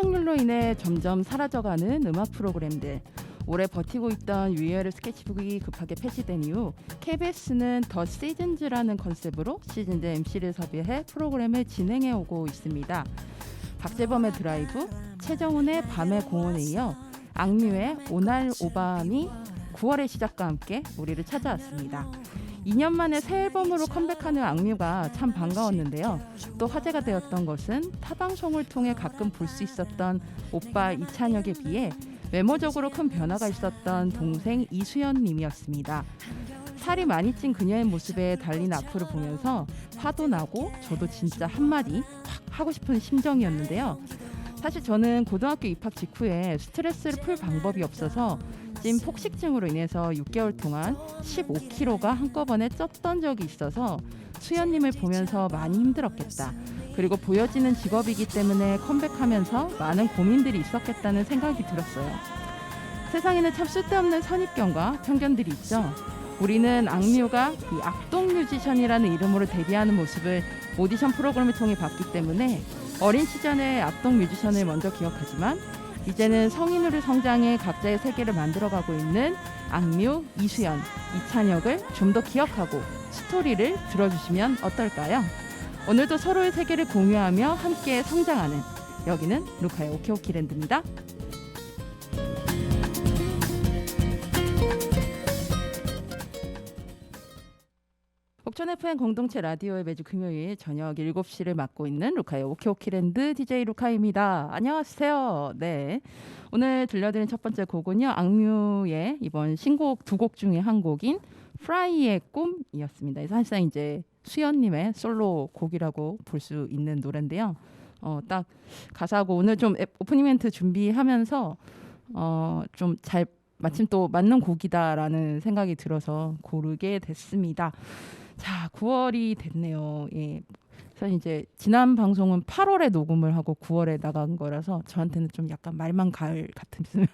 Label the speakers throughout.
Speaker 1: 시청률로 인해 점점 사라져가는 음악 프로그램들. 오래 버티고 있던 유희열의 스케치북이 급하게 폐지된 이후 KBS는 더 시즌즈라는 컨셉으로 시즌제 MC를 섭외해 프로그램을 진행해 오고 있습니다. 박재범의 드라이브, 최정훈의 밤의 공원에 이어 악뮤의 오날 오밤이 9월의 시작과 함께 우리를 찾아왔습니다. 2년 만에 새 앨범으로 컴백하는 악뮤가 참 반가웠는데요. 또 화제가 되었던 것은 타방송을 통해 가끔 볼 수 있었던 오빠 이찬혁에 비해 외모적으로 큰 변화가 있었던 동생 이수연 님이었습니다. 살이 많이 찐 그녀의 모습에 달린 악플을 보면서 화도 나고 저도 진짜 한마디 확 하고 싶은 심정이었는데요. 사실 저는 고등학교 입학 직후에 스트레스를 풀 방법이 없어서 찐 폭식증으로 인해서 6개월 동안 15kg가 한꺼번에 쪘던 적이 있어서 수연님을 보면서 많이 힘들었겠다. 그리고 보여지는 직업이기 때문에 컴백하면서 많은 고민들이 있었겠다는 생각이 들었어요. 세상에는 참 쓸데없는 선입견과 편견들이 있죠. 우리는 악뮤가 이 악동 뮤지션이라는 이름으로 데뷔하는 모습을 오디션 프로그램을 통해 봤기 때문에 어린 시절의 악동 뮤지션을 먼저 기억하지만 이제는 성인으로 성장해 각자의 세계를 만들어가고 있는 악뮤, 이수연, 이찬혁을 좀 더 기억하고 스토리를 들어주시면 어떨까요? 오늘도 서로의 세계를 공유하며 함께 성장하는 여기는 루카의 오키오키랜드입니다. 옥천 FM 공동체 라디오의 매주 금요일 저녁 7시를 맡고 있는 루카의 오키오키랜드 DJ 루카입니다. 안녕하세요. 네, 오늘 들려드린 첫 번째 곡은요, 악뮤의 이번 신곡 두 곡 중에 한 곡인 프라이의 꿈이었습니다. 사실상 이제 수연님의 솔로 곡이라고 볼 수 있는 노래인데요. 딱 가사하고 오늘 좀 오프닝 멘트 준비하면서 좀 잘 마침 또 맞는 곡이다라는 생각이 들어서 고르게 됐습니다. 자, 9월이 됐네요. 예. 사실 이제 지난 방송은 8월에 녹음을 하고 9월에 나간 거라서 저한테는 좀 약간 말만 가을 같으면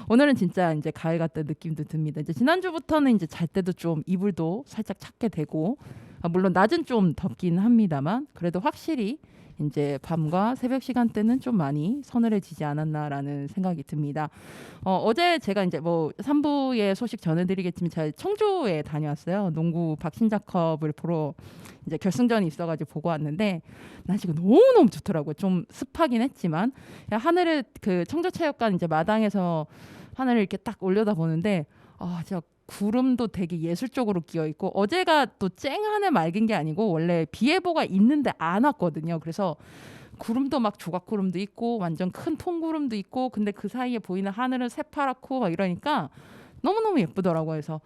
Speaker 1: 오늘은 진짜 이제 가을 같다는 느낌도 듭니다. 이제 지난주부터는 이제 잘 때도 좀 이불도 살짝 찾게 되고, 물론 낮은 좀 덥긴 합니다만 그래도 확실히 이제 밤과 새벽 시간대는 좀 많이 서늘해지지 않았나라는 생각이 듭니다. 어제 제가 이제 뭐 3부의 소식 전해드리겠지만 제가 청주에 다녀왔어요. 농구 박신자컵을 보러 이제 결승전이 있어가지고 보고 왔는데 날씨가 너무너무 좋더라고요. 좀 습하긴 했지만 하늘을 그 청주체육관 이제 마당에서 하늘을 이렇게 딱 올려다 보는데 진짜 구름도 되게 예술적으로 끼어 있고, 어제가 또 쨍하늘 맑은 게 아니고 원래 비 예보가 있는데 안 왔거든요. 그래서 구름도 막 조각구름도 있고 완전 큰 통구름도 있고, 근데 그 사이에 보이는 하늘은 새파랗고 막 이러니까 너무너무 예쁘더라고요. 그래서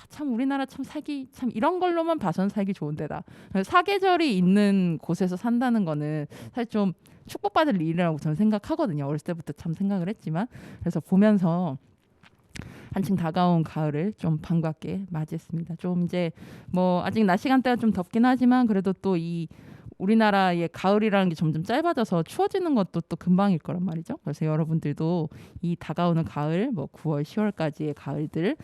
Speaker 1: 참 우리나라 참 살기 참 이런 걸로만 봐선 살기 좋은 데다. 사계절이 있는 곳에서 산다는 거는 사실 좀 축복받을 일이라고 저는 생각하거든요. 어렸을 때부터 참 생각을 했지만, 그래서 보면서 한층 다가온 가을을 좀 반갑게 맞이했습니다. 좀 이제 뭐 아직 낮 시간대가 좀 덥긴 하지만 그래도 또 이 우리나라의 가을이라는 게 점점 짧아져서 추워지는 것도 또 금방일 거란 말이죠. 그래서 여러분들도 이 다가오는 가을, 뭐 9월, 10월까지의 가을들,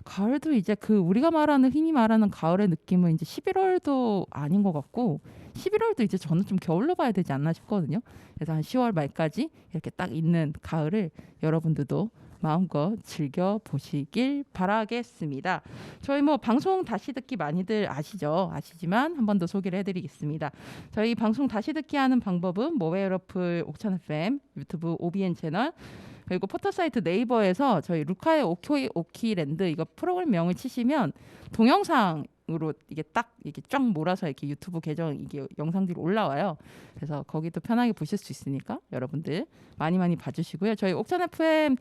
Speaker 1: 가을도 이제 그 우리가 말하는 흔히 말하는 가을의 느낌은 이제 11월도 아닌 것 같고 11월도 이제 저는 좀 겨울로 봐야 되지 않나 싶거든요. 그래서 한 10월 말까지 이렇게 딱 있는 가을을 여러분들도 마음껏 즐겨보시길 바라겠습니다. 저희 뭐 방송 다시 듣기 많이들 아시지만 한 번 더 소개를 해드리겠습니다. 저희 방송 다시 듣기 하는 방법은 모바일 어플 옥천 FM, 유튜브 OBN 채널, 그리고 포털사이트 네이버에서 저희 루카의 오키랜드 이거 프로그램명을 치시면 동영상으로 이게 딱 이렇게 쫙 몰아서 이렇게 유튜브 계정 이게 영상들이 올라와요. 그래서 거기도 편하게 보실 수 있으니까 여러분들 많이 봐주시고요. 저희 옥천 FM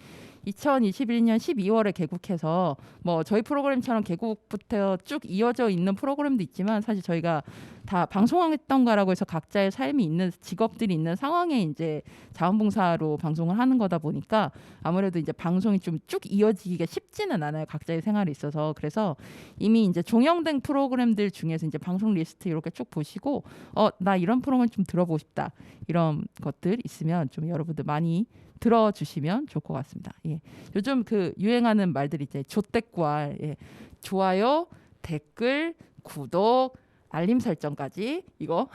Speaker 1: 2021년 12월에 개국해서 뭐 저희 프로그램처럼 개국부터 쭉 이어져 있는 프로그램도 있지만 사실 저희가 다 방송했던 거라고 해서 각자의 삶이 있는 직업들이 있는 상황에 이제 자원봉사로 방송을 하는 거다 보니까 아무래도 이제 방송이 좀 쭉 이어지기가 쉽지는 않아요. 각자의 생활이 있어서. 그래서 이미 이제 종영된 프로그램들 중에서 이제 방송 리스트 이렇게 쭉 보시고 나 이런 프로그램 좀 들어보고 싶다. 이런 것들 있으면 좀 여러분들 많이 들어주시면 좋을 것 같습니다. 예. 요즘 그 유행하는 말들 이제 조댓구알, 좋아요, 댓글, 구독, 알림 설정까지 이거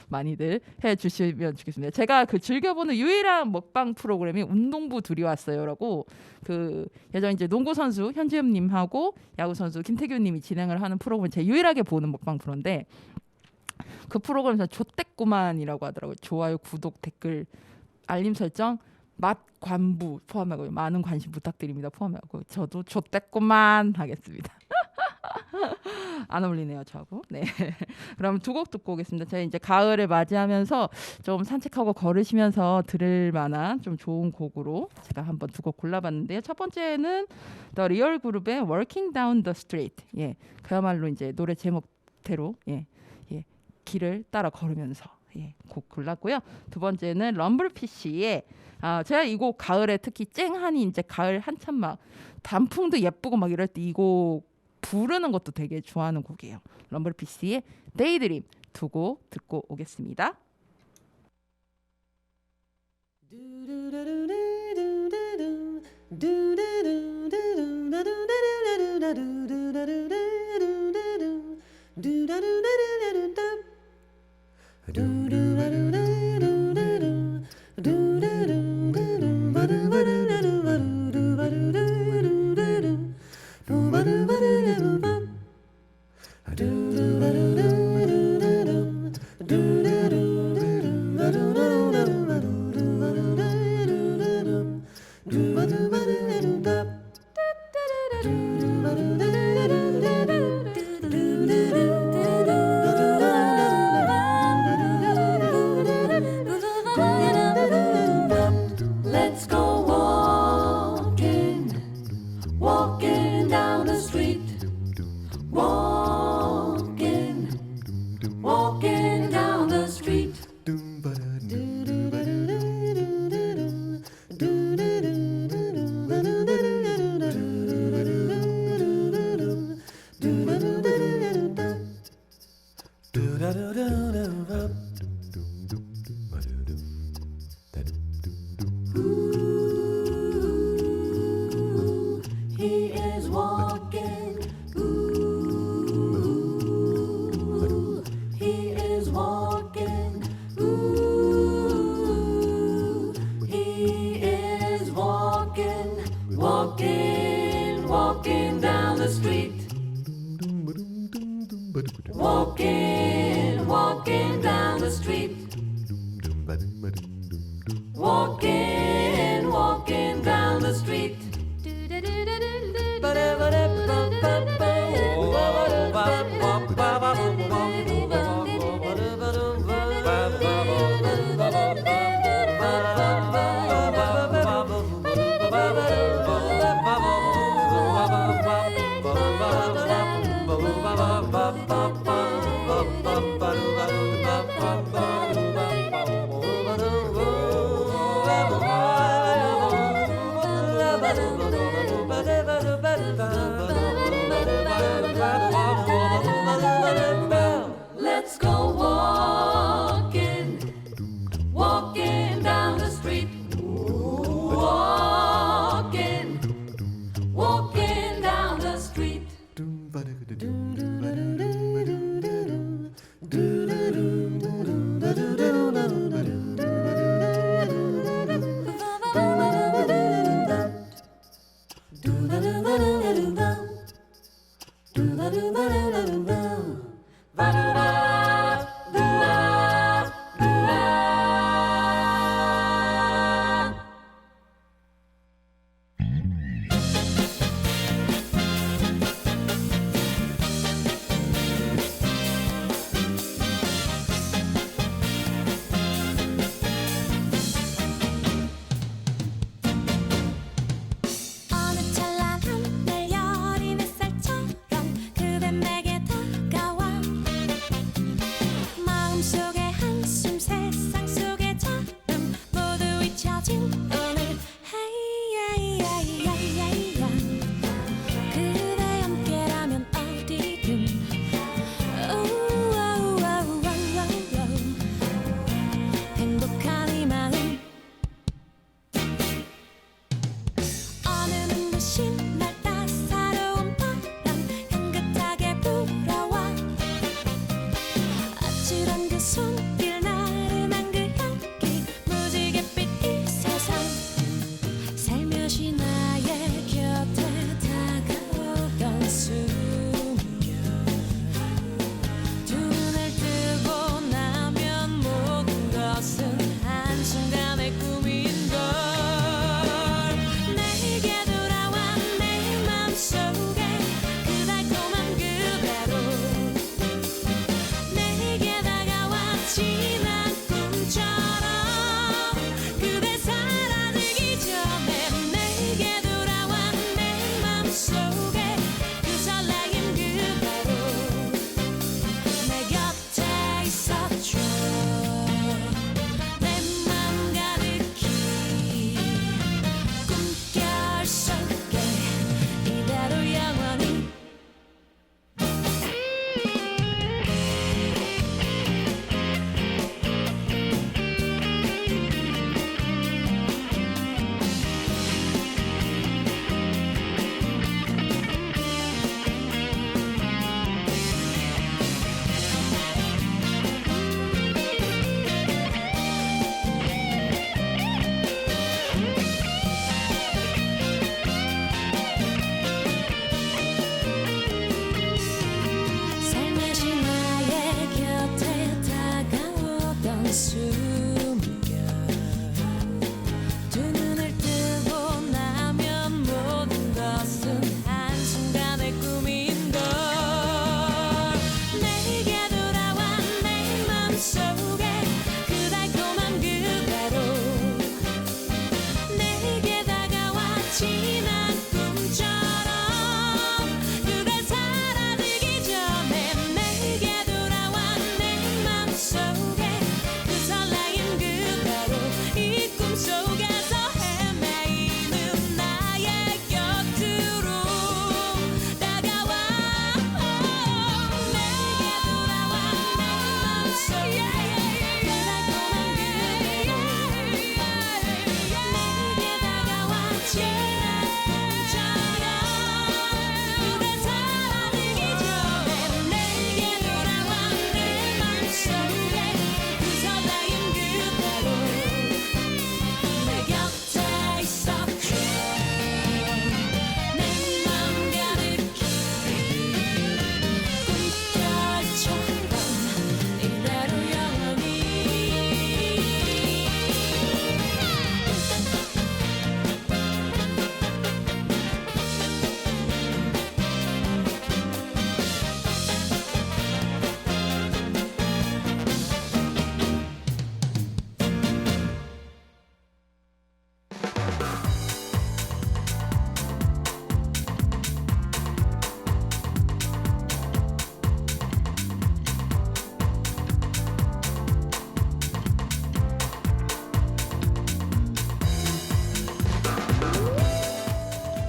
Speaker 1: 많이들 해주시면 좋겠습니다. 제가 그 즐겨보는 유일한 먹방 프로그램이 운동부 둘이 왔어요라고 그 예전 이제 농구 선수 현지음님하고 야구 선수 김태균님이 진행을 하는 프로그램 제 유일하게 보는 먹방 프로인데 그 프로그램에서 좆대꾸만이라고 하더라고요. 좋아요, 구독, 댓글, 알림 설정, 맛 관부 포함하고 많은 관심 부탁드립니다. 포함하고 저도 좆대꾸만 하겠습니다. 안 어울리네요, 저하고. 네. 그럼 두 곡 듣고 오겠습니다. 제가 이제 가을을 맞이하면서 좀 산책하고 걸으시면서 들을 만한 좀 좋은 곡으로 제가 한번 두 곡 골라봤는데요. 첫 번째는 The Real Group의 Walking Down the Street. 예, 그야말로 이제 노래 제목대로 길을 따라 걸으면서 곡 골랐고요. 두 번째는 럼블피쉬의 제가 이 곡 가을에 특히 쨍하니 이제 가을 한참 막 단풍도 예쁘고 막 이럴 때 이 곡 부르는 것도 되게 좋아하는 곡이에요. 럼블피쉬의 데이드림 두 곡 듣고 오겠습니다.
Speaker 2: Let's go walking, walking down the street. Walking, walking down the street. He is walking. Ooh, he is walking. Ooh, he is walking, walking, walking down the street. Walking, walking down the street. Walking, walking down the street.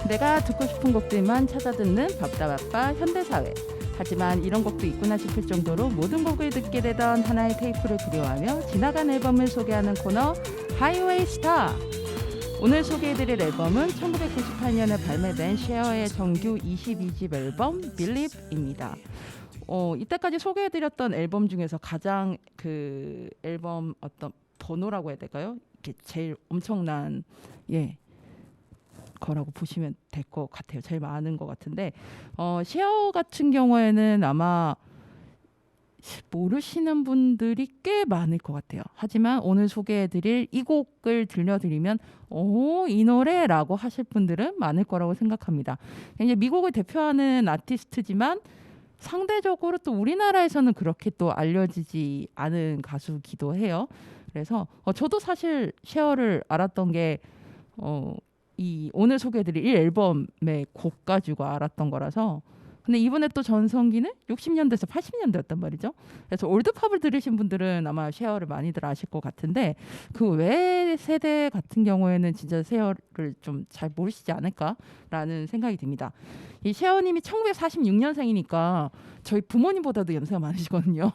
Speaker 1: 내가 듣고 싶은 곡들만 찾아 듣는 밥다바빠 현대사회. 하지만 이런 곡도 있구나 싶을 정도로 모든 곡을 듣게 되던 하나의 테이프를 그리워하며 지나간 앨범을 소개하는 코너 하이웨이 스타. 오늘 소개해드릴 앨범은 1998년에 발매된 쉐어의 정규 22집 앨범 Believe입니다. 이때까지 소개해드렸던 앨범 중에서 가장 그 앨범 어떤 번호라고 해야 될까요? 이게 제일 엄청난 거라고 보시면 될 것 같아요. 제일 많은 것 같은데 쉐어 같은 경우에는 아마 모르시는 분들이 꽤 많을 것 같아요. 하지만 오늘 소개해드릴 이 곡을 들려드리면 이 노래라고 하실 분들은 많을 거라고 생각합니다. 이제 미국을 대표하는 아티스트지만 상대적으로 또 우리나라에서는 그렇게 또 알려지지 않은 가수기도 해요. 그래서 저도 사실 쉐어를 알았던 게 이 오늘 소개해드릴 이 앨범의 곡 가지고 알았던 거라서. 근데 이번에 또 전성기는 60년대에서 80년대였단 말이죠. 그래서 올드팝을 들으신 분들은 아마 쉐어를 많이들 아실 것 같은데 그 외 세대 같은 경우에는 진짜 쉐어를 좀 잘 모르시지 않을까라는 생각이 듭니다. 이 쉐어님이 1946년생이니까 저희 부모님보다도 연세가 많으시거든요.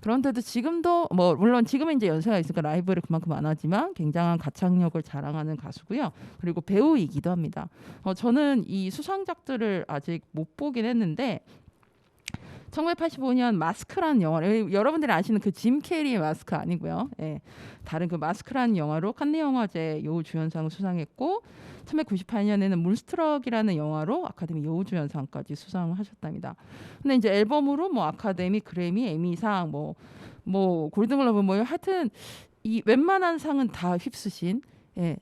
Speaker 1: 그런데도 지금도 물론 지금은 이제 연세가 있으니까 라이브를 그만큼 안 하지만 굉장한 가창력을 자랑하는 가수고요. 그리고 배우이기도 합니다. 저는 이 수상작들을 아직 못 보긴 했는데 1985년 마스크라는 영화를 여러분들이 아시는 그 짐 캐리의 마스크 아니고요. 다른 그 마스크라는 영화로 칸네 영화제 여우주연상을 수상했고 1998년에는 문스트럭이라는 영화로 아카데미 여우주연상까지 수상을 하셨답니다. 근데 이제 앨범으로 아카데미, 그래미, 에미상, 골든글러브 하여튼 이 웬만한 상은 다 휩쓰신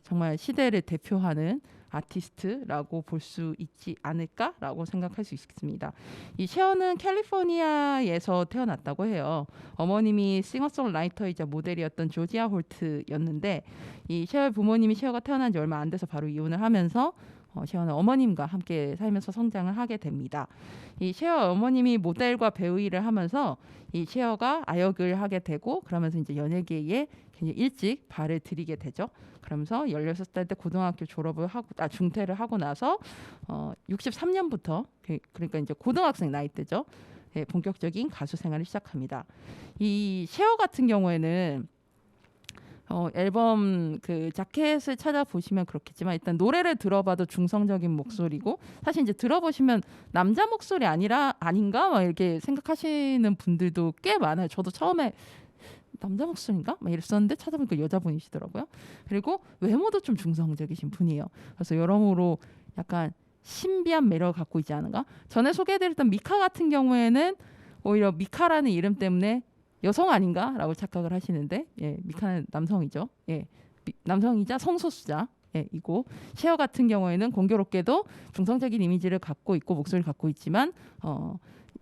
Speaker 1: 정말 시대를 대표하는 아티스트라고 볼 수 있지 않을까라고 생각할 수 있습니다. 이 쉐어는 캘리포니아에서 태어났다고 해요. 어머님이 싱어송라이터이자 모델이었던 조지아 홀트였는데 이 쉐어의 부모님이 쉐어가 태어난 지 얼마 안 돼서 바로 이혼을 하면서 쉐어는 어머님과 함께 살면서 성장을 하게 됩니다. 이 쉐어 어머님이 모델과 배우 일을 하면서 이 쉐어가 아역을 하게 되고 그러면서 이제 연예계에 굉장히 일찍 발을 들이게 되죠. 그러면서 16살 때 고등학교 졸업을 하고 중퇴를 하고 나서 63년부터 그러니까 이제 고등학생 나이 때죠. 본격적인 가수 생활을 시작합니다. 이 쉐어 같은 경우에는 앨범 그 자켓을 찾아보시면 그렇겠지만 일단 노래를 들어봐도 중성적인 목소리고 사실 이제 들어보시면 남자 목소리 아닌가 막 이렇게 생각하시는 분들도 꽤 많아요. 저도 처음에 남자 목소리인가? 막 이랬었는데 찾아보니까 여자분이시더라고요. 그리고 외모도 좀 중성적이신 분이에요. 그래서 여러모로 약간 신비한 매력을 갖고 있지 않은가? 전에 소개해드렸던 미카 같은 경우에는 오히려 미카라는 이름 때문에 여성 아닌가라고 착각을 하시는데 미카는 남성이죠. 남성이자 성소수자. 이고 쉐어 같은 경우에는 공교롭게도 중성적인 이미지를 갖고 있고 목소리를 갖고 있지만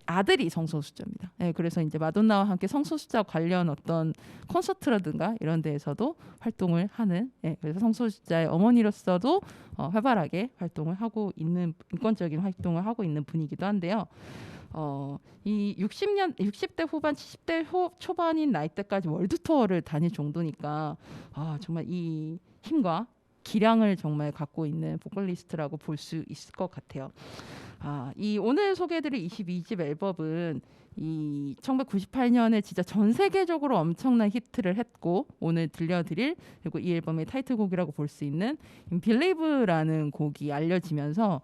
Speaker 1: 아들이 성소수자입니다. 그래서 이제 마돈나와 함께 성소수자 관련 어떤 콘서트라든가 이런 데에서도 활동을 하는 그래서 성소수자의 어머니로서도 활발하게 활동을 하고 있는 인권적인 활동을 하고 있는 분이기도 한데요. 이 60대 후반 70대 초반인 나이대까지 월드 투어를 다닐 정도니까 정말 이 힘과 기량을 정말 갖고 있는 보컬리스트라고 볼 수 있을 것 같아요. 이 오늘 소개해드릴 22집 앨범은 이 1998년에 진짜 전 세계적으로 엄청난 히트를 했고 오늘 들려드릴 그리고 이 앨범의 타이틀곡이라고 볼 수 있는 Believe라는 곡이 알려지면서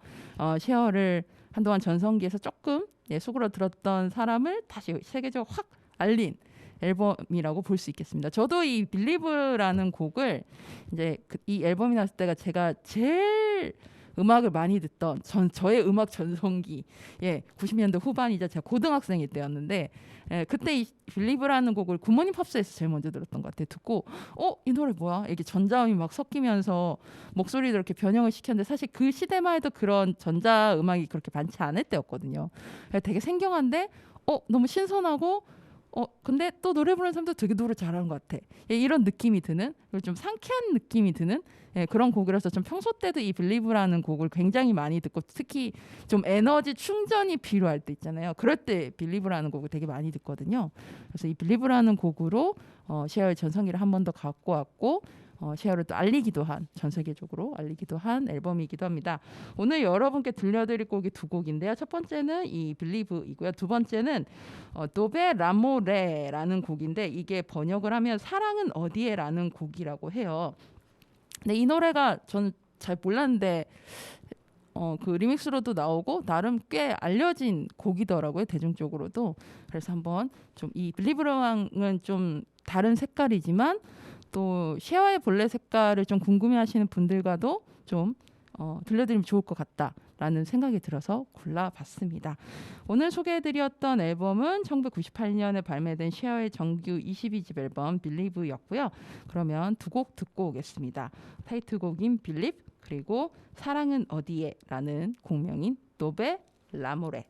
Speaker 1: 쉐어를 한동안 전성기에서 조금 수그러들었던 사람을 다시 세계적으로 확 알린 앨범이라고 볼 수 있겠습니다. 저도 이 Believe라는 곡을 이제 이 앨범이 나왔을 때가 제가 제일 음악을 많이 듣던 저의 음악 전성기 90년대 후반이자 제가 고등학생일 때였는데 그때 이 Believe라는 곡을 굿모닝 팝스에서 제일 먼저 들었던 것 같아요. 듣고 이 노래 뭐야? 이게 전자음이 막 섞이면서 목소리도 이렇게 변형을 시켰는데 사실 그 시대만 해도 그런 전자음악이 그렇게 많지 않을 때였거든요. 되게 생경한데 너무 신선하고 근데 또 노래 부르는 사람도 되게 노래 잘하는 것 같아. 이런 느낌이 드는 그리고 좀 상쾌한 느낌이 드는 그런 곡이라서 좀 평소 때도 이 Believe라는 곡을 굉장히 많이 듣고 특히 좀 에너지 충전이 필요할 때 있잖아요. 그럴 때 Believe라는 곡을 되게 많이 듣거든요. 그래서 이 Believe라는 곡으로 쉐어의 전성기를 한 번 더 갖고 왔고 쉐어를 또 알리기도 한 전 세계적으로 알리기도 한 앨범이기도 합니다. 오늘 여러분께 들려드릴 곡이 두 곡인데요. 첫 번째는 이 빌리브이고요. 두 번째는 도베 라모레라는 곡인데 이게 번역을 하면 사랑은 어디에라는 곡이라고 해요. 근데 이 노래가 저는 잘 몰랐는데 그 리믹스로도 나오고 나름 꽤 알려진 곡이더라고요, 대중적으로도. 그래서 한번 좀 이 빌리브랑은 좀 다른 색깔이지만 또 쉐어의 본래 색깔을 좀 궁금해하시는 분들과도 좀 들려드리면 좋을 것 같다라는 생각이 들어서 골라봤습니다. 오늘 소개해드렸던 앨범은 1998년에 발매된 쉐어의 정규 22집 앨범 빌리브였고요. 그러면 두 곡 듣고 오겠습니다. 타이틀곡인 빌립 그리고 사랑은 어디에라는 곡명인 노베 라모레.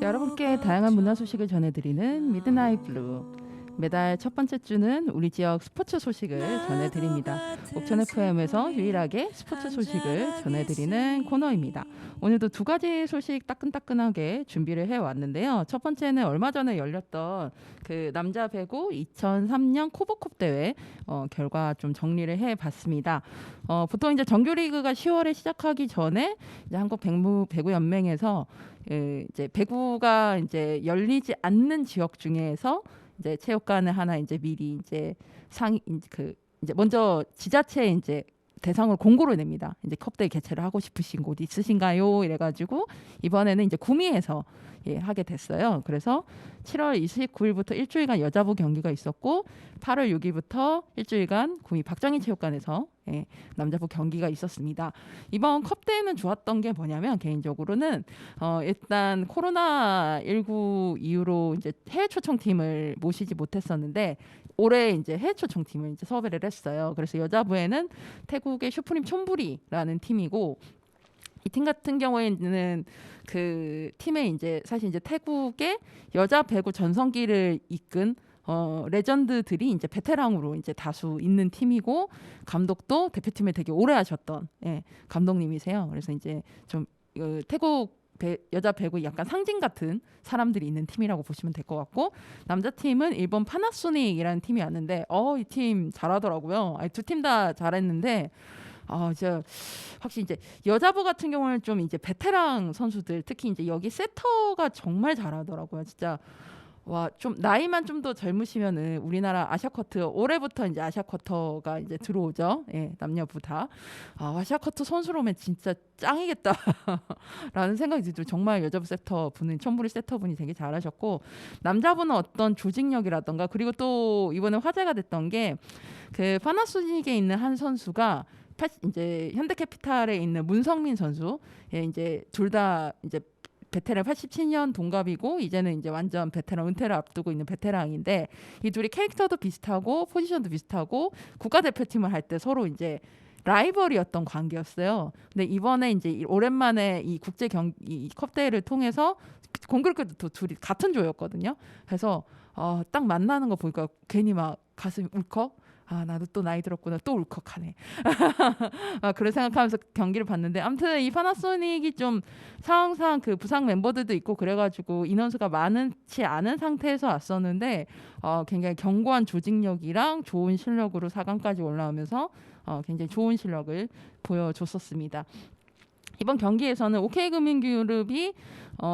Speaker 1: 여러분께 다양한 문화 소식을 전해드리는 미드나잇 블루. 매달 첫 번째 주는 우리 지역 스포츠 소식을 전해드립니다. 옥천 FM에서 유일하게 스포츠 소식을 전해드리는 코너입니다. 오늘도 두 가지 소식 따끈따끈하게 준비를 해왔는데요. 첫 번째는 얼마 전에 열렸던 그 남자 배구 2003년 코보컵 대회 결과 좀 정리를 해봤습니다. 보통 이제 정규리그가 10월에 시작하기 전에 이제 한국 배구 연맹에서 이제 배구가 이제 열리지 않는 지역 중에서 이제 체육관을 하나 이제 미리 이제 이제 먼저 지자체에 이제 대상을 공고를 냅니다. 이제 컵대회 개최를 하고 싶으신 곳 있으신가요? 이래가지고 이번에는 이제 구미에서 하게 됐어요. 그래서 7월 29일부터 일주일간 여자부 경기가 있었고 8월 6일부터 일주일간 구미 박정희 체육관에서 남자부 경기가 있었습니다. 이번 컵대회는 좋았던 게 뭐냐면 개인적으로는 일단 코로나19 이후로 이제 해외 초청팀을 모시지 못했었는데 올해 이제 해외 초청팀을 이제 섭외를 했어요. 그래서 여자부에는 태국의 슈프림 촌부리라는 팀이고 이 팀 같은 경우에는 그 팀에 이제 사실 이제 태국의 여자 배구 전성기를 이끈 레전드들이 이제 베테랑으로 이제 다수 있는 팀이고 감독도 대표팀에 되게 오래 하셨던 감독님이세요. 그래서 이제 좀 태국 여자 배구 약간 상징 같은 사람들이 있는 팀이라고 보시면 될 것 같고 남자 팀은 일본 파나소닉이라는 팀이 왔는데 이 팀 잘하더라고요. 두 팀 다 잘했는데 진짜 확실히 이제 여자부 같은 경우는 좀 이제 베테랑 선수들 특히 이제 여기 세터가 정말 잘하더라고요. 진짜 와, 좀 나이만 좀 더 젊으시면은 우리나라 아시아쿼터 올해부터 이제 아시아쿼터가 이제 들어오죠. 남녀부 다. 아시아쿼터 선수로 오면 진짜 짱이겠다라는 생각이 들죠. 정말 여자부 세터분은 촌부리 세터분이 되게 잘하셨고 남자분은 어떤 조직력이라던가 그리고 또 이번에 화제가 됐던 게 그 파나소닉에 있는 한 선수가 이제 현대캐피탈에 있는 문성민 선수, 이제 둘 다 이제 베테랑 87년 동갑이고 이제는 이제 완전 베테랑 은퇴를 앞두고 있는 베테랑인데 이 둘이 캐릭터도 비슷하고 포지션도 비슷하고 국가대표팀을 할 때 서로 이제 라이벌이었던 관계였어요. 근데 이번에 이제 오랜만에 이 국제 이 컵대회를 통해서 공교롭게도 둘이 같은 조였거든요. 그래서 딱 만나는 거 보니까 괜히 막 가슴이 울컥. 나도 또 나이 들었구나 또 울컥하네. 그런 생각하면서 경기를 봤는데 아무튼 이 파나소닉이 좀 상황상 그 부상 멤버들도 있고 그래가지고 인원수가 많지 않은 상태에서 왔었는데 굉장히 견고한 조직력이랑 좋은 실력으로 4강까지 올라오면서 굉장히 좋은 실력을 보여줬었습니다. 이번 경기에서는 OK금융그룹이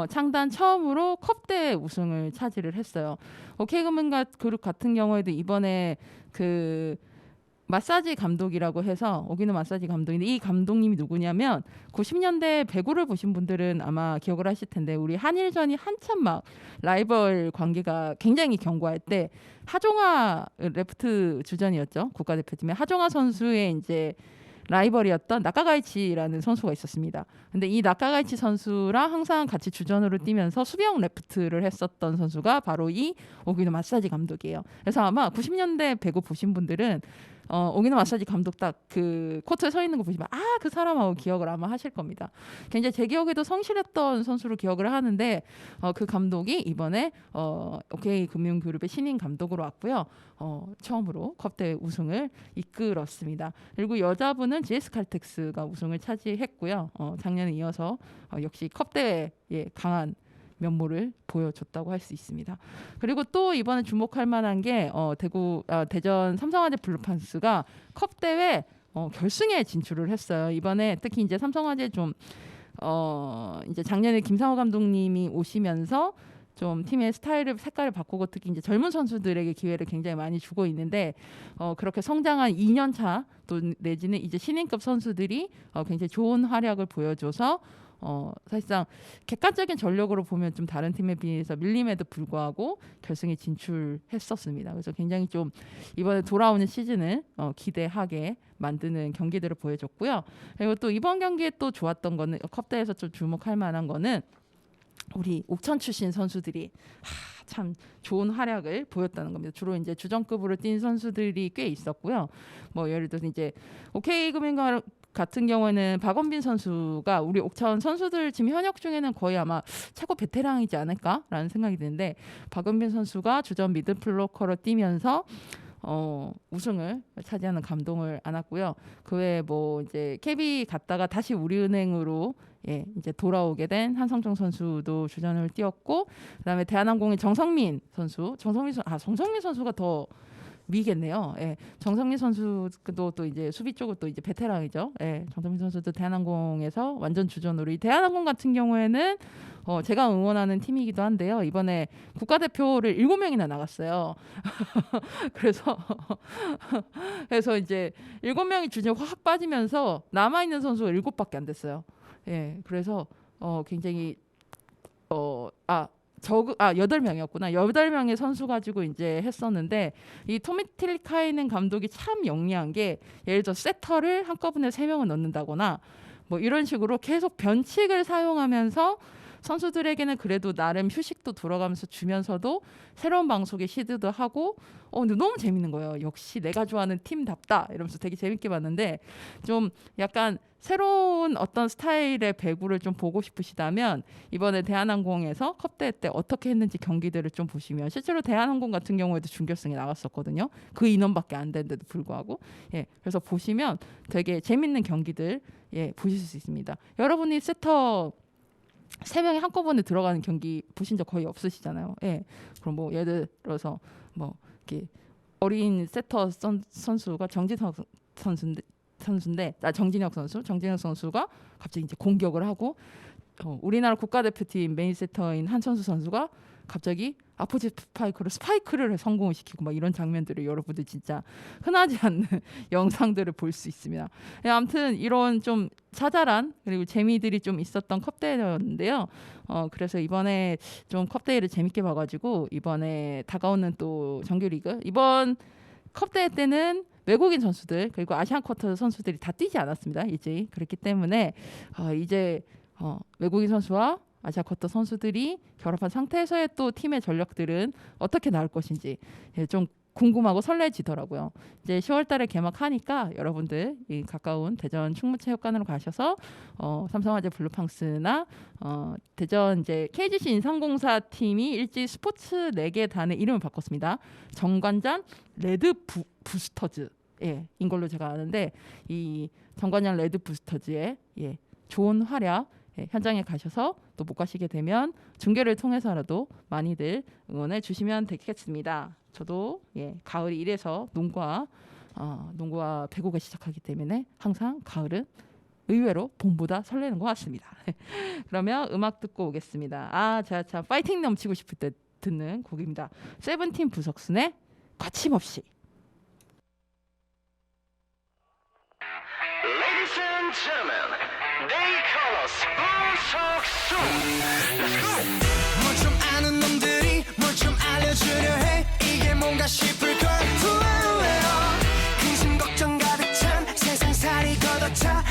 Speaker 1: 창단 처음으로 컵대회 우승을 차지를 했어요. OK금융그룹 같은 경우에도 이번에 그 마사지 감독이라고 해서 오기노 마사지 감독인데 이 감독님이 누구냐면 90년대 배구를 보신 분들은 아마 기억을 하실 텐데 우리 한일전이 한참 막 라이벌 관계가 굉장히 견고할 때 하종아 레프트 주전이었죠. 국가대표팀의 하종아 선수의 이제 라이벌이었던 나카가이치라는 선수가 있었습니다. 근데 이 나카가이치 선수랑 항상 같이 주전으로 뛰면서 수비형 레프트를 했었던 선수가 바로 이 오기노 마사지 감독이에요. 그래서 아마 90년대 배구 보신 분들은 오기노 마사지 감독 딱 그 코트에 서 있는 거 보시면 그 사람하고 기억을 아마 하실 겁니다. 굉장히 제 기억에도 성실했던 선수로 기억을 하는데 그 감독이 이번에 OK 금융그룹의 신인 감독으로 왔고요. 처음으로 컵대회 우승을 이끌었습니다. 그리고 여자분은 GS 칼텍스가 우승을 차지했고요. 작년에 이어서 역시 컵대회에 강한 면모를 보여줬다고 할 수 있습니다. 그리고 또 이번에 주목할 만한 게 대전 삼성화재 블루판스가 컵 대회 결승에 진출을 했어요. 이번에 특히 이제 삼성화재 좀 이제 작년에 김상호 감독님이 오시면서 좀 팀의 색깔을 바꾸고 특히 이제 젊은 선수들에게 기회를 굉장히 많이 주고 있는데 그렇게 성장한 2년 차 또 내지는 이제 신인급 선수들이 굉장히 좋은 활약을 보여줘서 사실상 객관적인 전력으로 보면 좀 다른 팀에 비해서 밀림에도 불구하고 결승에 진출했었습니다. 그래서 굉장히 좀 이번에 돌아오는 시즌을 기대하게 만드는 경기들을 보여줬고요. 그리고 또 이번 경기에 또 좋았던 거는 컵대에서 좀 주목할 만한 거는 우리 옥천 출신 선수들이 참 좋은 활약을 보였다는 겁니다. 주로 이제 주전급으로 뛴 선수들이 꽤 있었고요. 뭐 예를 들어서 이제 OK금융 같은 경우에는 박원빈 선수가 우리 옥천 선수들 지금 현역 중에는 거의 아마 최고 베테랑이지 않을까라는 생각이 드는데 박원빈 선수가 주전 미드블로커로 뛰면서 우승을 차지하는 감동을 안았고요. 그 외에 뭐 이제 KB 갔다가 다시 우리은행으로 이제 돌아오게 된 한성정 선수도 주전을 뛰었고, 그다음에 대한항공의 정성민 선수가 더 위겠네요. 정성민 선수도 또 이제 수비 쪽은 또 이제 베테랑이죠. 정성민 선수도 대한항공에서 완전 주전으로 이 대한항공 같은 경우에는 제가 응원하는 팀이기도 한데요. 이번에 국가대표를 7명이나 나갔어요. 그래서 이제 7명이 주전 확 빠지면서 남아 있는 선수가 7밖에 안 됐어요. 그래서 굉장히 8명이었구나. 8명의 선수 가지고 이제 했었는데 이 토미 틸카이넨 감독이 참 영리한 게 예를 들어 세터를 한꺼번에 3명을 넣는다거나 뭐 이런 식으로 계속 변칙을 사용하면서 선수들에게는 그래도 나름 휴식도 돌아가면서 주면서도 새로운 방송에 시도도 하고 근데 너무 재밌는 거예요. 역시 내가 좋아하는 팀답다 이러면서 되게 재밌게 봤는데 좀 약간 새로운 어떤 스타일의 배구를 좀 보고 싶으시다면 이번에 대한항공에서 컵대회 때 어떻게 했는지 경기들을 좀 보시면 실제로 대한항공 같은 경우에도 준결승에 나갔었거든요. 그 인원밖에 안 되는데도 불구하고 그래서 보시면 되게 재밌는 경기들 보실 수 있습니다. 여러분이 세터 3명이 한꺼번에 들어가는 경기 보신 적 거의 없으시잖아요. 그럼 뭐 예를 들어서 뭐 이렇게 어린 세터 선수가 정진혁 선수가 갑자기 이제 공격을 하고 우리나라 국가대표팀 메인 세터인 한천수 선수가 갑자기 아포지 스파이크를 성공을 시키고 막 이런 장면들을 여러분들 진짜 흔하지 않는 영상들을 볼 수 있습니다. 아무튼 이런 좀 자잘한 그리고 재미들이 좀 있었던 컵대회였는데요. 그래서 이번에 좀 컵대회를 재밌게 봐가지고 이번에 다가오는 또 정규리그 이번 컵대회 때는 외국인 선수들 그리고 아시안 쿼터 선수들이 다 뛰지 않았습니다. 일제히 그렇기 때문에 이제 외국인 선수와 아시아 쿼터 선수들이 결합한 상태에서의 또 팀의 전력들은 어떻게 나올 것인지 좀 궁금하고 설레지더라고요. 이제 10월달에 개막하니까 여러분들 이 가까운 대전 충무체육관으로 가셔서 삼성화재 블루팡스나 대전 이제 KGC 인삼공사 팀이 일찍 스포츠 4개 단의 이름을 바꿨습니다. 정관장 레드 부스터즈 인 걸로 제가 아는데 이 정관장 레드 부스터즈의 좋은 활약 현장에 가셔서 또 못 가시게 되면 중계를 통해서라도 많이들 응원해 주시면 되겠습니다. 저도 가을이 이래서 농구와 배구가 시작하기 때문에 항상 가을은 의외로 봄보다 설레는 것 같습니다. 그러면 음악 듣고 오겠습니다. 제가 참 파이팅 넘치고 싶을 때 듣는 곡입니다. 세븐틴 부석순의 거침없이.
Speaker 3: Ladies and gentlemen, they call us 부석순. Let's go. 뭘 좀 아는 놈들이 뭘 좀 알려주려 해. 이게 뭔가 싶을걸. 근심 걱정 가득 찬 세상살이 걷어차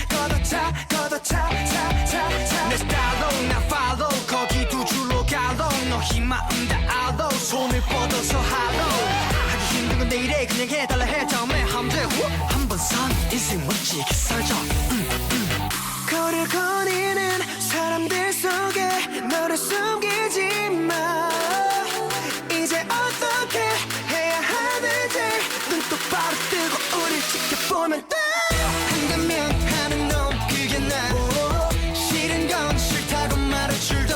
Speaker 3: 내 스타일로 나 follow 거기 두 줄로 가로 너희 마음 다 알아 손을 뻗어서 하러 하기 힘든 건 내일에 그냥 해달라 해 다음에 하면 돼. 선 인생 멋지게 설정 거리를 거니는 사람들 속에 너를 숨기지 마 이제 어떻게 해야 하는지 눈 똑바로 뜨고 우릴 지켜보면 돼 한다면 하는 놈 그게 나 싫은 건 싫다고 말할 줄도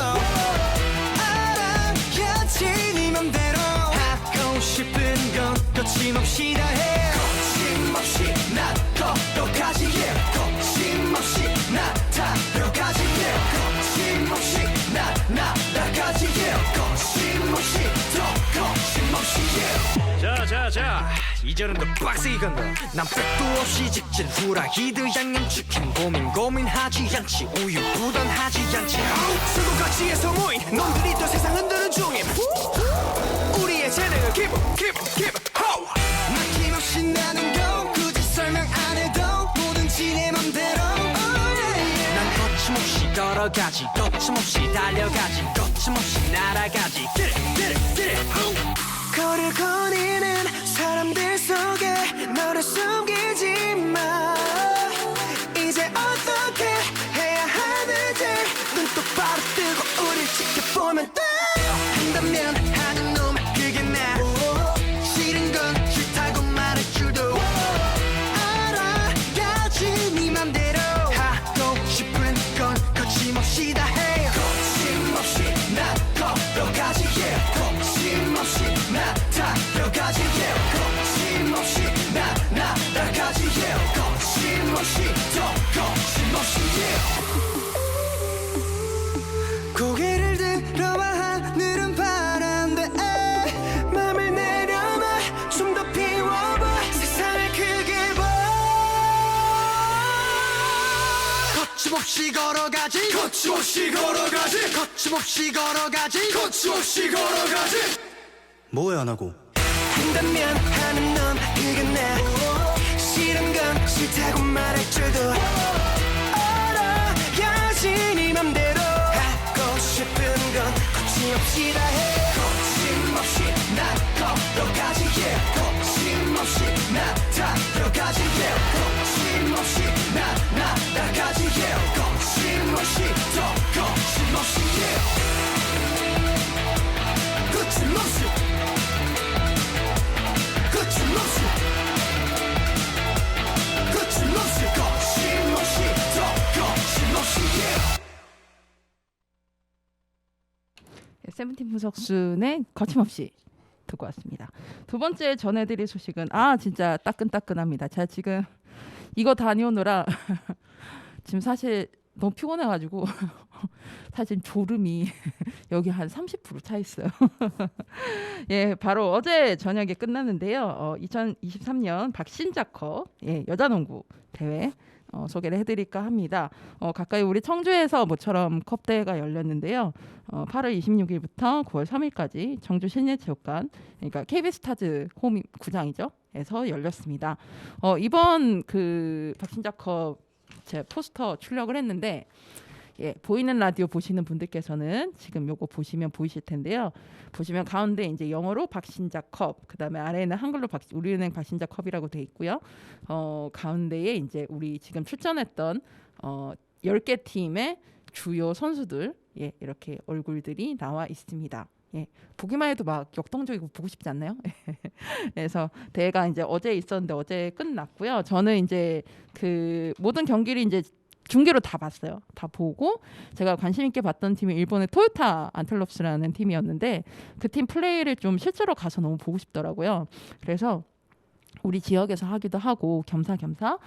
Speaker 3: 알아야지 네 맘대로 하고 싶은 건 거침없이 다 해 거침없이 나 걸어가지 yeah. 거침없이 나 달려가지 yeah. 거침없이 나 날아가지 yeah. 거침없이 더 거침없이 yeah. 자 이제는 더 빡세게 간다 난 백도 없이 직진 후라이드 양념치킨 고민하지 않지 우유부단하지 않지 수도꼭지에서 모인 놈들이 또 세상 흔드는 중임 우리의 재능을 keep ho 막힘없이 나는 거 굳이 설명 안 해도 뭐든지 내 맘대로 난 거침없이 걸어가지 거침없이 달려가지 거침없이 날아가지 Get it 거리를 거니는 사람들 속에 너를 숨기지 마 이제 어떻게 해야 하는지 눈 똑바로 뜨고 우릴 지켜보면 돼 한다면 하는 놈 그게 나 싫은 건 싫다고 말할 줄도 알아야지 네 맘대로 하고 싶은 건 거침없이 다 해 거침없이 나 걸어가지 yeah. 거침없이 나 달려가지 yeah. 거침없이 나 날아가지 yeah. 거침없이 더 거침없이 yeah. 고개를 들어봐 하늘은 파란데 맘을 내려놔 좀 더 피워봐 세상을 크게 봐 거침없이 걸어가지 거침없이 걸어가지 거침없이 걸어가지 거침없이 걸어가지 뭐해 안 하고 한다면 하는 넌 그게 나 싫은 건 싫다고 말할 줄도 알아야지 네 맘대로 하고 싶은 건 거침없이 다 해 거침없이 나 걸어가지 yeah. 거침없이 나 달려가지 yeah. 거침없이 나 날아가지 yeah. 거침없이 더 거침없이 yeah. 거침없이 거침없이 거침없이 거침없이 더 거침없이 yeah.
Speaker 1: 세븐틴 분석순의 거침없이 듣고 왔습니다. 두 번째 전해드릴 소식은 진짜 따끈따끈합니다. 제가 지금 이거 다녀오느라 지금 사실 너무 피곤해가지고 사실 졸음이 여기 한 30% 차 있어요. 예, 바로 어제 저녁에 끝났는데요. 2023년 박신자컵 여자농구 대회 소개를 해드릴까 합니다. 가까이 우리 청주에서 모처럼 컵 대회가 열렸는데요. 8월 26일부터 9월 3일까지 청주 실내체육관, 그러니까 KB스타즈 홈 구장이죠. 에서 열렸습니다. 이번 그 박신자컵 제 포스터 출력을 했는데 보이는 라디오 보시는 분들께서는 지금 요거 보시면 보이실 텐데요. 보시면 가운데 이제 영어로 박신자컵, 그다음에 아래에는 한글로 우리은행 박신자컵이라고 돼 있고요. 가운데에 이제 우리 지금 출전했던 10개 팀의 주요 선수들 이렇게 얼굴들이 나와 있습니다. 보기만 해도 막 역동적이고 보고 싶지 않나요? 그래서 대회가 이제 어제 있었는데 어제 끝났고요. 저는 이제 그 모든 경기를 이제 중계로 다 봤어요. 다 보고 제가 관심 있게 봤던 팀이 일본의 토요타 안텔롭스라는 팀이었는데 그 팀 플레이를 좀 실제로 가서 너무 보고 싶더라고요. 그래서 우리 지역에서 하기도 하고 겸사겸사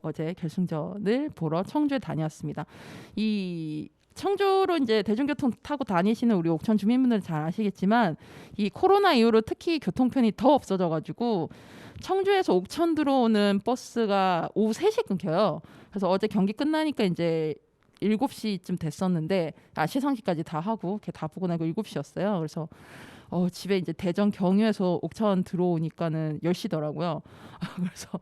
Speaker 1: 어제 결승전을 보러 청주에 다녔습니다. 이 청주로 이제 대중교통 타고 다니시는 우리 옥천 주민분들은 잘 아시겠지만 이 코로나 이후로 특히 교통편이 더 없어져가지고 청주에서 옥천 들어오는 버스가 오후 3시에 끊겨요. 그래서 어제 경기 끝나니까 이제 7시쯤 됐었는데 시상식까지 다 하고 이렇게 다 보고 나고 7시였어요. 그래서 집에 이제 대전 경유에서 옥천 들어오니까는 10시더라고요. 그래서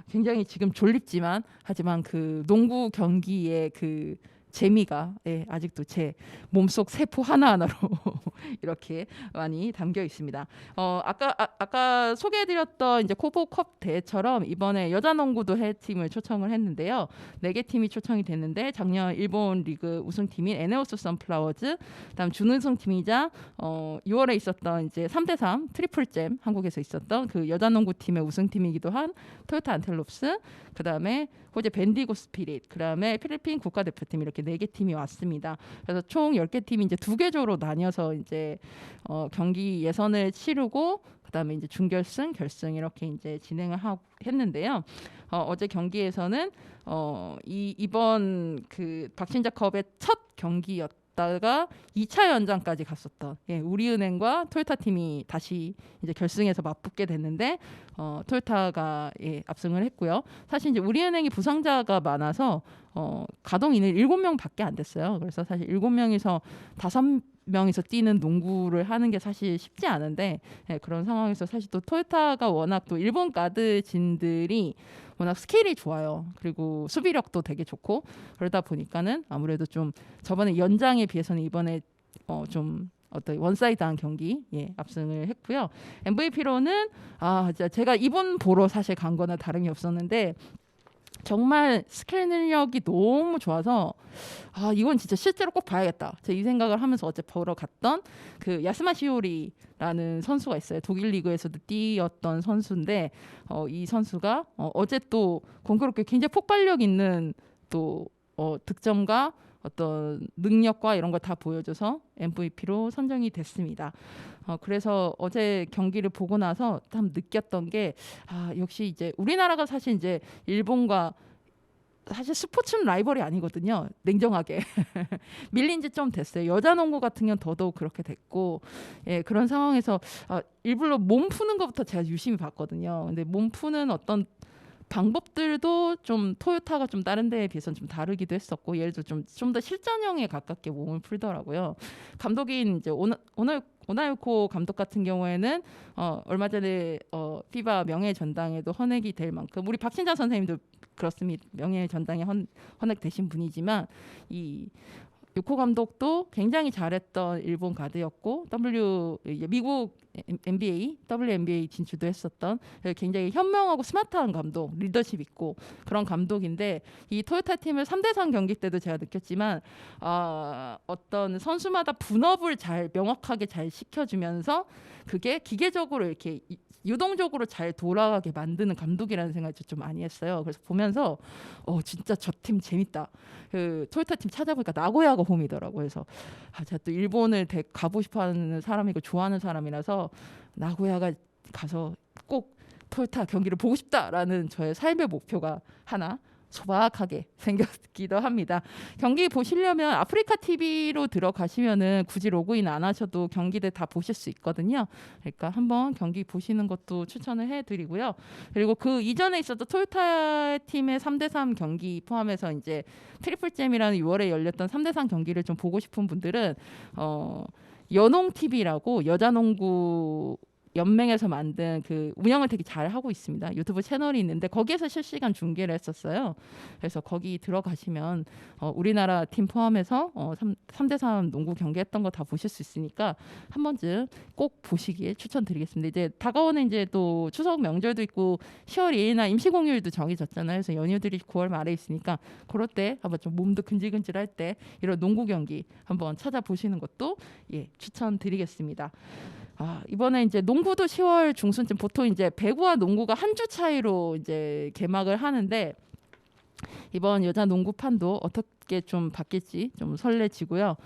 Speaker 1: 굉장히 지금 졸립지만 하지만 그 농구 경기의 그 재미가 아직도 제 몸속 세포 하나하나로 이렇게 많이 담겨 있습니다. 아까 소개해드렸던 이제 코보컵 대회처럼 이번에 여자 농구도 해외팀을 초청을 했는데요. 4개 팀이 초청이 됐는데 작년 일본 리그 우승팀인 에네오스 선플라워즈, 그다음 준우승 팀이자 6월에 있었던 이제 3대3 트리플잼 한국에서 있었던 그 여자 농구 팀의 우승팀이기도 한 토요타 안텔롭스, 그다음에 호재 벤디고 스피릿, 그다음에 필리핀 국가대표팀 이렇게 4개 팀이 왔습니다. 그래서 총 10개 팀이 이제 2개조로 나뉘어서 이제 경기 예선을 치르고 그다음에 이제 준결승, 결승 이렇게 이제 진행을 했는데요. 어제 경기에서는 이번 그 박신자컵의 첫 경기였다가 2차 연장까지 갔었던 우리은행과 토요타 팀이 다시 이제 결승에서 맞붙게 됐는데 토요타가 압승을 했고요. 사실 이제 우리은행이 부상자가 많아서 가동 인원 7명밖에 안 됐어요. 그래서 사실 7명이서 5명이서 뛰는 농구를 하는 게 사실 쉽지 않은데 그런 상황에서 사실 또 토요타가 워낙 또 일본 가드진들이 워낙 스킬이 좋아요. 그리고 수비력도 되게 좋고 그러다 보니까는 아무래도 좀 저번에 연장에 비해서는 이번에 좀 어떤 원사이드한 경기 압승을 했고요. MVP로는 제가 이번 보러 사실 간 거나 다름이 없었는데 정말 스킬 능력이 너무 좋아서 이건 진짜 실제로 꼭 봐야겠다. 제가 이 생각을 하면서 어제 보러 갔던 그 야스마 시오리라는 선수가 있어요. 독일 리그에서도 뛰었던 선수인데 이 선수가 어제 또 공교롭게 굉장히 폭발력 있는 또 득점과 어떤 능력과 이런 걸 다 보여줘서 MVP로 선정이 됐습니다. 그래서 어제 경기를 보고 나서 참 느꼈던 게 역시 이제 우리나라가 사실 이제 일본과 사실 스포츠는 라이벌이 아니거든요. 냉정하게 밀린 지 좀 됐어요. 여자 농구 같은 경우는 더더욱 그렇게 됐고 그런 상황에서 일부러 몸 푸는 것부터 제가 유심히 봤거든요. 근데 몸 푸는 어떤 방법들도 좀 토요타가 좀 다른 데에 비해서는 좀 다르기도 했었고 예를 들어 좀 더 실전형에 가깝게 몸을 풀더라고요. 감독인 이제 오나유코 감독 같은 경우에는 얼마 전에 피바 명예 전당에도 헌액이 될 만큼 우리 박신장 선생님도 그렇습니다. 명예 전당에 헌액되신 분이지만 이 요코 감독도 굉장히 잘했던 일본 가드였고 미국 NBA, WNBA 진출도 했었던 굉장히 현명하고 스마트한 감독, 리더십 있고 그런 감독인데 이 토요타 팀을 3대3 경기 때도 제가 느꼈지만 어떤 선수마다 분업을 잘 명확하게 잘 시켜주면서 그게 기계적으로 이렇게 유동적으로 잘 돌아가게 만드는 감독이라는 생각을 좀 많이 했어요. 그래서 보면서 진짜 저 팀 재밌다. 그 토요타 팀 찾아보니까 나고야가 홈이더라고요. 그래서 제가 또 일본을 가고 싶어하는 사람이고 좋아하는 사람이라서 나고야가 가서 꼭 토요타 경기를 보고 싶다라는 저의 삶의 목표가 하나 소박하게 생겼기도 합니다. 경기 보시려면 아프리카 TV로 들어가시면은 굳이 로그인 안 하셔도 경기들 다 보실 수 있거든요. 그러니까 한번 경기 보시는 것도 추천을 해드리고요. 그리고 그 이전에 있었던 토요타 팀의 3대3 경기 포함해서 이제 트리플잼이라는 6월에 열렸던 3대3 경기를 좀 보고 싶은 분들은 연홍 TV라고 여자농구 연맹에서 만든 그 운영을 되게 잘 하고 있습니다. 유튜브 채널이 있는데 거기에서 실시간 중계를 했었어요. 그래서 거기 들어가시면 우리나라 팀 포함해서 3대3 농구 경기했던 거 다 보실 수 있으니까 한 번쯤 꼭 보시길 추천드리겠습니다. 이제 다가오는 이제 또 추석 명절도 있고 10월 2일날 임시공휴일도 정해졌잖아요. 그래서 연휴들이 9월 말에 있으니까 그럴 때 한번 좀 몸도 근질근질할 때 이런 농구 경기 한번 찾아보시는 것도 추천드리겠습니다. 이번에 이제 농구도 10월 중순쯤 보통 이제 배구와 농구가 한 주 차이로 이제 개막을 하는데 이번 여자 농구판도 어떻게 좀 바뀔지 좀 설레지고요.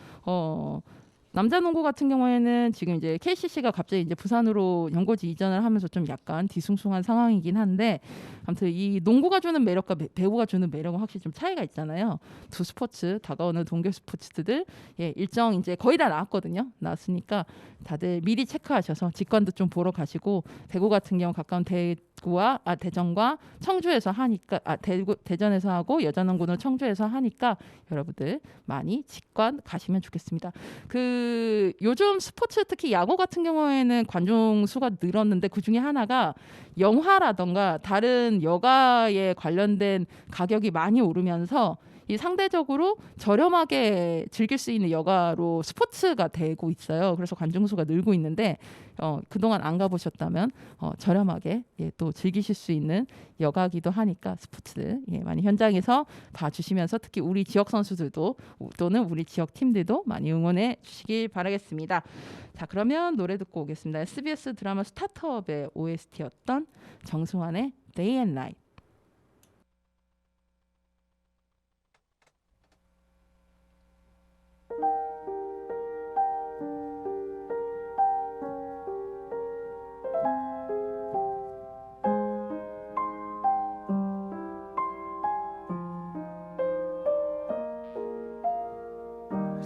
Speaker 1: 남자 농구 같은 경우에는 지금 이제 KCC가 갑자기 이제 부산으로 연고지 이전을 하면서 좀 약간 뒤숭숭한 상황이긴 한데 아무튼 이 농구가 주는 매력과 배구가 주는 매력은 확실히 좀 차이가 있잖아요. 두 스포츠 다가오는 동계 스포츠들 일정 이제 거의 다 나왔거든요. 나왔으니까 다들 미리 체크하셔서 직관도 좀 보러 가시고 배구 같은 경우 가까운 대전과 청주에서 하니까 대전에서 하고 여자농구는 청주에서 하니까 여러분들 많이 직관 가시면 좋겠습니다. 요즘 스포츠 특히 야구 같은 경우에는 관중 수가 늘었는데 그 중에 하나가 영화라던가 다른 여가에 관련된 가격이 많이 오르면서 이 상대적으로 저렴하게 즐길 수 있는 여가로 스포츠가 되고 있어요. 그래서 관중수가 늘고 있는데 그동안 안 가보셨다면 저렴하게 또 즐기실 수 있는 여가기도 하니까 스포츠 많이 현장에서 봐주시면서 특히 우리 지역 선수들도 또는 우리 지역 팀들도 많이 응원해 주시길 바라겠습니다. 자, 그러면 노래 듣고 오겠습니다. SBS 드라마 스타트업의 OST였던 정승환의 Day and Night.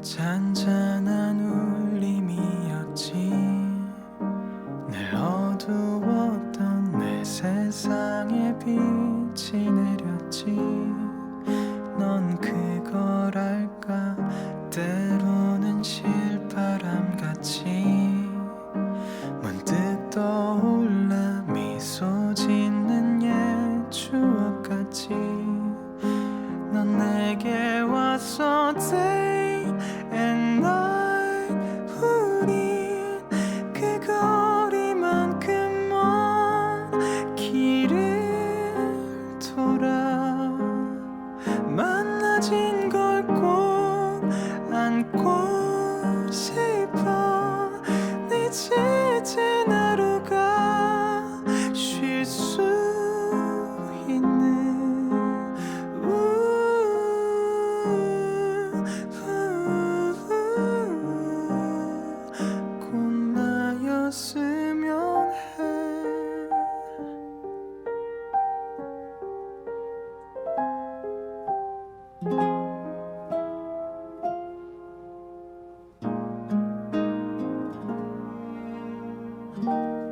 Speaker 4: 잔잔한 울림이었지 늘 어두웠던 내 세상에 빛이 내렸지 넌 그걸 알까 때로는 실바람같이 문득 떠올라 미소 짓는 옛 추억같이 넌 내게 왔어 day and night 우린 그 거리만큼 먼 길을 돌아 만나진 걸 꼭 안고 싶어 늦어진 하루가 쉴 수 있는 곧 나였으면 해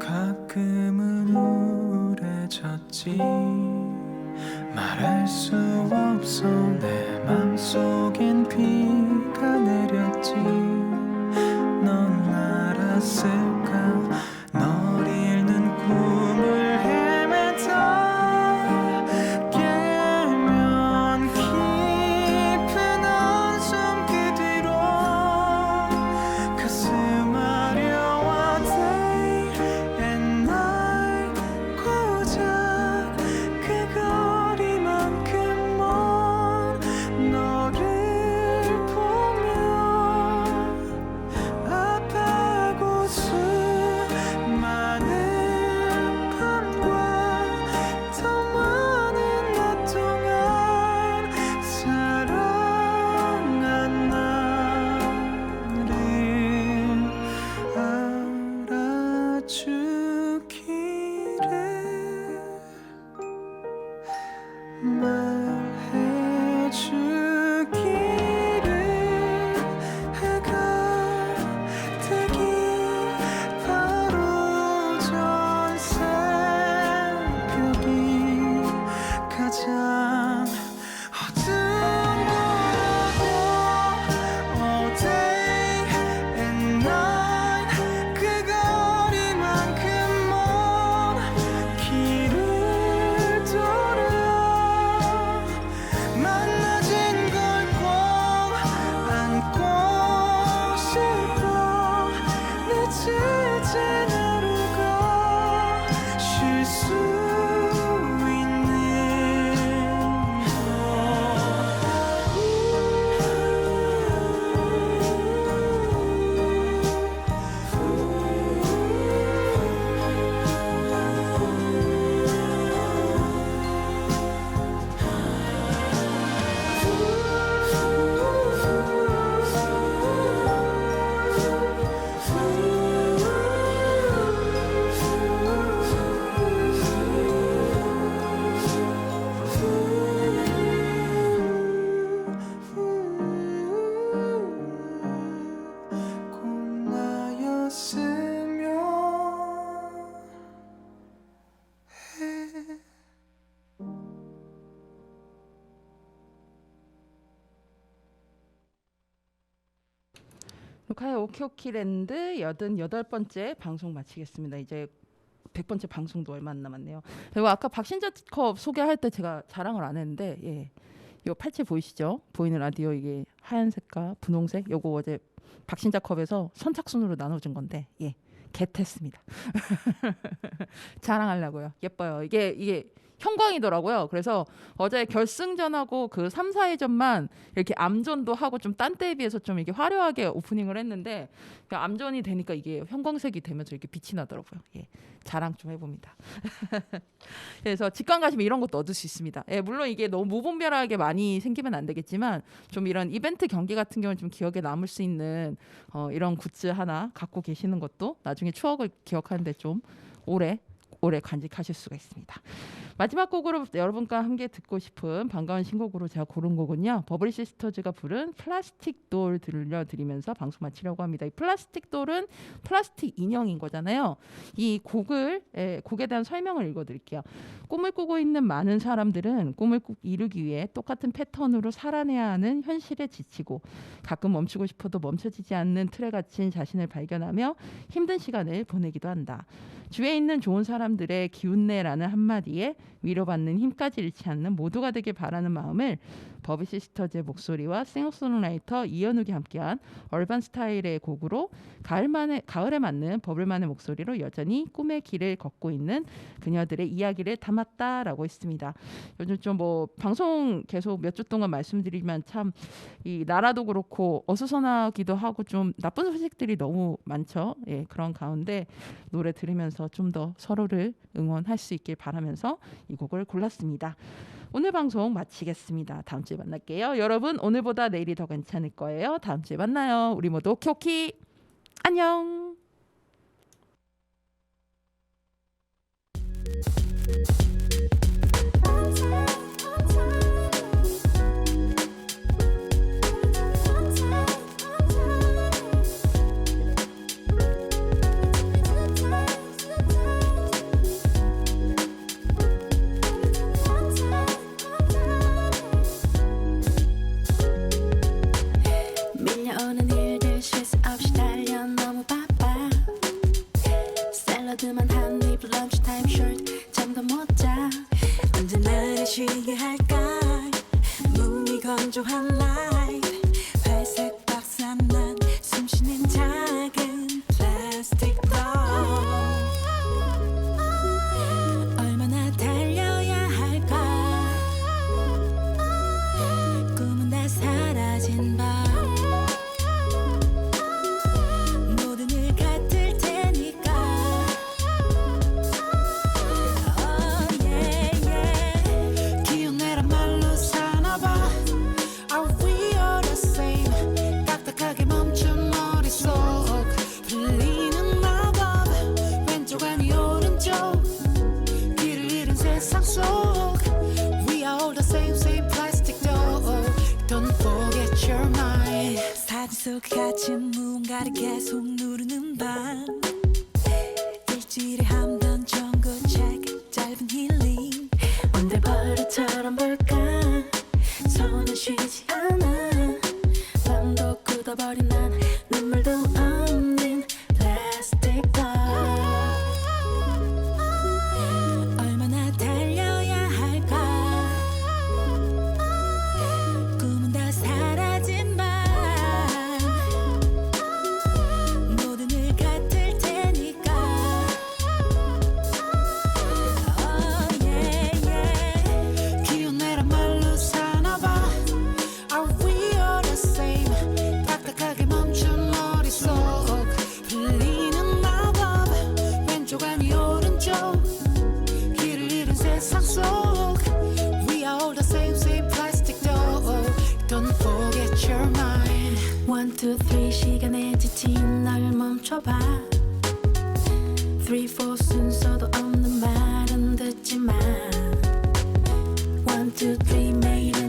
Speaker 4: 가끔은 우울해졌지 말할 수 없어 내 맘속엔 비가 내렸지 넌 알았을까 널 잃는 꿈을 헤매다 깨면 깊은 한숨 그 뒤로 가슴 아려와 day and night 고작 그 거리만큼 먼 너를 보며 아파하고 수많은 밤과 더 많은 낮 동안 사랑한 나를 알아주기를 말해주기를 해가 되기 바로 전 새벽이 가장 어두운 거라고 all day and night 그 거리만큼 먼 길을 돌아 만나진 걸 꼭 안고 싶어 늦어진 하루가 쉴 수 있는 곧 나였으면 해
Speaker 1: 루카의 오키오키랜드 88번째 방송 마치겠습니다. 이제 100번째 방송도 얼마 안 남았네요. 그리고 아까 박신자 컵 소개할 때 제가 자랑을 안 했는데 요 팔찌 보이시죠? 보이는 라디오 이게 하얀색과 분홍색. 요거 어제 박신자컵에서 선착순으로 나눠준 건데 예, 겟했습니다. 자랑하려고요. 예뻐요. 이게 형광이더라고요. 그래서 어제 결승전하고 그 3, 4회전만 이렇게 암전도 하고 좀 딴 때에 비해서 좀 이게 화려하게 오프닝을 했는데 암전이 되니까 이게 형광색이 되면서 이렇게 빛이 나더라고요. 예, 자랑 좀 해봅니다. 그래서 직관 가시면 이런 것도 얻을 수 있습니다. 예, 물론 이게 너무 무분별하게 많이 생기면 안 되겠지만 좀 이런 이벤트 경기 같은 경우는 좀 기억에 남을 수 있는 이런 굿즈 하나 갖고 계시는 것도 나중에 추억을 기억하는데 좀 오래 간직하실 수가 있습니다. 마지막 곡으로 여러분과 함께 듣고 싶은 반가운 신곡으로 제가 고른 곡은요. 버블리 시스터즈가 부른 플라스틱 돌 들려드리면서 방송 마치려고 합니다. 이 플라스틱 돌은 플라스틱 인형인 거잖아요. 이 곡에 대한 설명을 읽어드릴게요. 꿈을 꾸고 있는 많은 사람들은 꿈을 이루기 위해 똑같은 패턴으로 살아내야 하는 현실에 지치고 가끔 멈추고 싶어도 멈춰지지 않는 틀에 갇힌 자신을 발견하며 힘든 시간을 보내기도 한다. 주위에 있는 좋은 사람들의 기운내라는 한마디에 위로받는 힘까지 잃지 않는 모두가 되길 바라는 마음을 버블리 시스터즈의 목소리와 싱어송라이터 이현욱이 함께한 얼반 스타일의 곡으로 가을에 맞는 버블만의 목소리로 여전히 꿈의 길을 걷고 있는 그녀들의 이야기를 담았다라고 했습니다. 요즘 좀 뭐 방송 계속 몇 주 동안 말씀드리지만 참 이 나라도 그렇고 어수선하기도 하고 좀 나쁜 소식들이 너무 많죠. 예, 그런 가운데 노래 들으면서 좀 더 서로를 응원할 수 있길 바라면서 이 곡을 골랐습니다. 오늘 방송 마치겠습니다. 다음 주에 만날게요. 여러분 오늘보다 내일이 더 괜찮을 거예요. 다음 주에 만나요. 우리 모두 오키오키 안녕.
Speaker 5: 밀려오는 일들 쉴 수 없이 달려 너무 바빠 샐러드만 한입 런치타임 숏 잠도 못자 언제 나를 쉬게 할까 무미건조한 라이프 회색 박스 안난 숨쉬는 작은 플라스틱 돌 얼마나 달려야 할까 꿈은 다 사라진 밤 모든 일 같을 테니까 Oh yeah yeah
Speaker 4: 기운내란 말로 사나봐 Are we all the same 딱딱하게 멈춘 머릿속 풀리는 마법 왼쪽 아니 오른쪽 길을 잃은 세상 속 We are all the same plastic doll Don't forget your mind
Speaker 5: 사진 속 갇힌 무언가를 계속 누르는 밤 일주일에 한 번 정도 check 짧은 힐링 온들 버릇처럼 볼까 손은 쉬지 않아 밤도 굳어버린 난 눈물도 없는 플라스틱 볼 얼마나 달려야 할까 꿈은 다 사라진 밤 모든 일 같을 테니까 Oh yeah yeah
Speaker 4: 기운내란 말로 사나봐 Are we all the same 딱딱하게 멈춘 머릿속 풀리는 마법 왼쪽 아니 오른쪽 길을 잃은 세상 속 We are all the same plastic doll Don't forget your mind
Speaker 5: 1, 2, 3 시간에 지친 널 멈춰봐 3, 4 순서도 없는 말은 듣지마 1, 2, 3 매일은